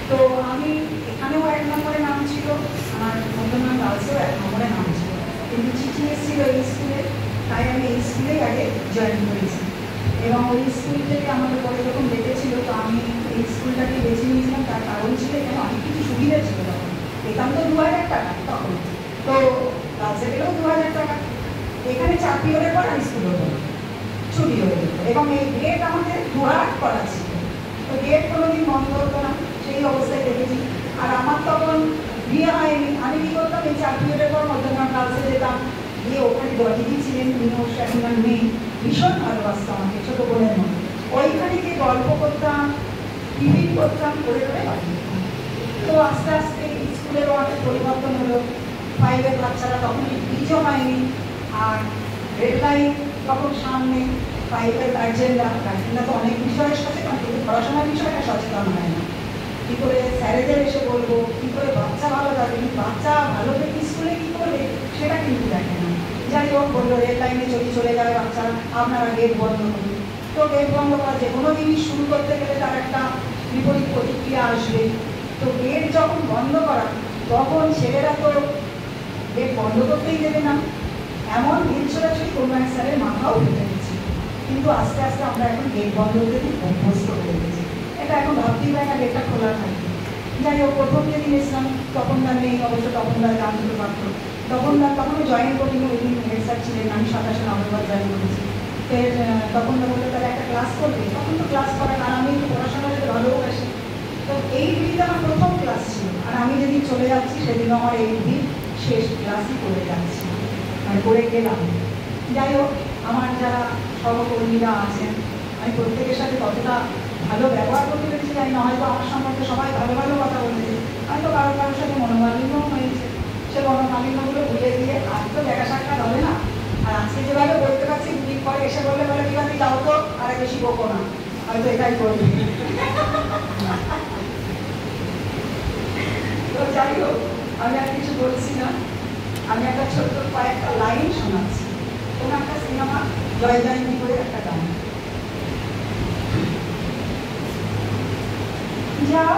তো আমি এখানেও 1 নম্বরে নাম ছিল, আমার মধ্যমান গার্লসেও 1 নম্বরে নাম ছিল, কিন্তু চিঠি এসেছিল এই স্কুলে, তাই আমি এই স্কুলেই আগে জয়েন করেছি। এবং ওই স্কুল থেকে আমাদের পরে যখন ডেকেছিল, তো আমি এই স্কুলটাকে বেছে নিয়েছিলাম। তার কারণ ছিল এখানে অনেক কিছু সুবিধা ছিল। তখন পেতাম তো 2000 টাকা, তখন তো গার্লসে গেলেও 2000 টাকা। এখানে 4 পিরিয়ডের পর আমি স্কুল হতো, ছুটি হয়ে যেত, এবং এই গেট আমাদের দুয়ার করা ছিল। তো গেট কোনোদিন বন্ধ হতো না, সেই অবস্থায় দেখেছি। আর আমার তখন বিয়ে হয়নি, আমি কী করতাম, এই 4 পিরিয়ডের পর মধ্যমান গার্লসে যেতাম, গিয়ে ওখানে দিদি ছিলেন, তিনি ওর একজন মেয়ে, ভীষণ ভালোবাসতো আমাকে, ছোটো বোনের মতো। ওইখানে গিয়ে গল্প করতাম, টিফিন করতাম, করে করে বাড়ি যেতাম। তো আস্তে আস্তে স্কুলেরও অনেক পরিবর্তন হলো। 5-এর বাচ্চারা তখন ব্রিজও হয়নি, আর রেড লাইন তখন সামনে। 5-এর গার্জেনরা তো অনেক বিষয়ে সচেতন, কিন্তু পড়াশোনার বিষয়টা সচেতন হয় না। কী করে স্যারেদের এসে বলবো, কী করে বাচ্চা ভালো থাকবে, কিন্তু বাচ্চা ভালো থেকে স্কুলে কী করবে সেটা কিন্তু দেখে না। যাই হোক, বললো রেড লাইনে যদি চলে যায় বাচ্চা, আপনারা গেট বন্ধ করুন। তো গেট বন্ধ করা, যে কোনো জিনিস শুরু করতে গেলে তার একটা বিপরীত প্রতিক্রিয়া আসবে। তো গেট যখন বন্ধ করা, তখন ছেলেরা তো গেট বন্ধ করতেই দেবে না, এমন ভিড় ছোড়াছুড়ি কোনো এক স্যারের মাথাও ফেটে গেছে। কিন্তু আস্তে আস্তে আমরা এখন গেট বন্ধ করতে খুব অভ্যস্ত হয়ে গেছি, এটা এখন ভাবতেই পারি না গেটটা খোলা থাকে। যাই হোক, প্রথম যেদিন এসলাম তপনদার নেই, অবশ্য তপনদার জানতে পারতো। তখনও জয়েন করিনি, ওই দিন হেড স্যার ছিলেন, আমি 27 নভেম্বর জয়েন করেছি। ফের তপনদা বললো তাহলে একটা ক্লাস করবে, তখন তো ক্লাস করার, আর আমি পড়াশোনা যেতে ভালোবাসি। তো এই দিনটা আমার প্রথম ক্লাস ছিল, আর আমি যেদিন চলে যাচ্ছি সেদিন আমার এই দিন শেষ ক্লাসই করে যাচ্ছি, মানে করে গেলাম। যাই হোক, আমার যারা সহকর্মীরা আছেন, আমি প্রত্যেকের সাথে কতটা ভালো ব্যবহার করতে পেরেছি জানি না, হয়তো আমার সম্পর্কে সবাই ভালো ভালো কথা বলেছে, হয়তো কারোর কারোর সাথে মনোমালিন্যও হয়েছে। সে মনোমালিন্যগুলো ভুলে দিয়ে আজ তো দেখা সাক্ষাৎ হবে না। আর আজকে যেভাবে বলতে পারছি, 2 দিন পরে এসে বললে বলে বিভাতি যাও তো, আর বেশি বকো না, হয়তো এটাই করবে। তো যাই হোক, আমি আর কিছু বলছি না, আমি একটা ছোট্ট কয়েকটা লাইন শোনাচ্ছি। কোনো একটা সিনেমা জয় জয়ন্তী করে একটা গান। যাওয়া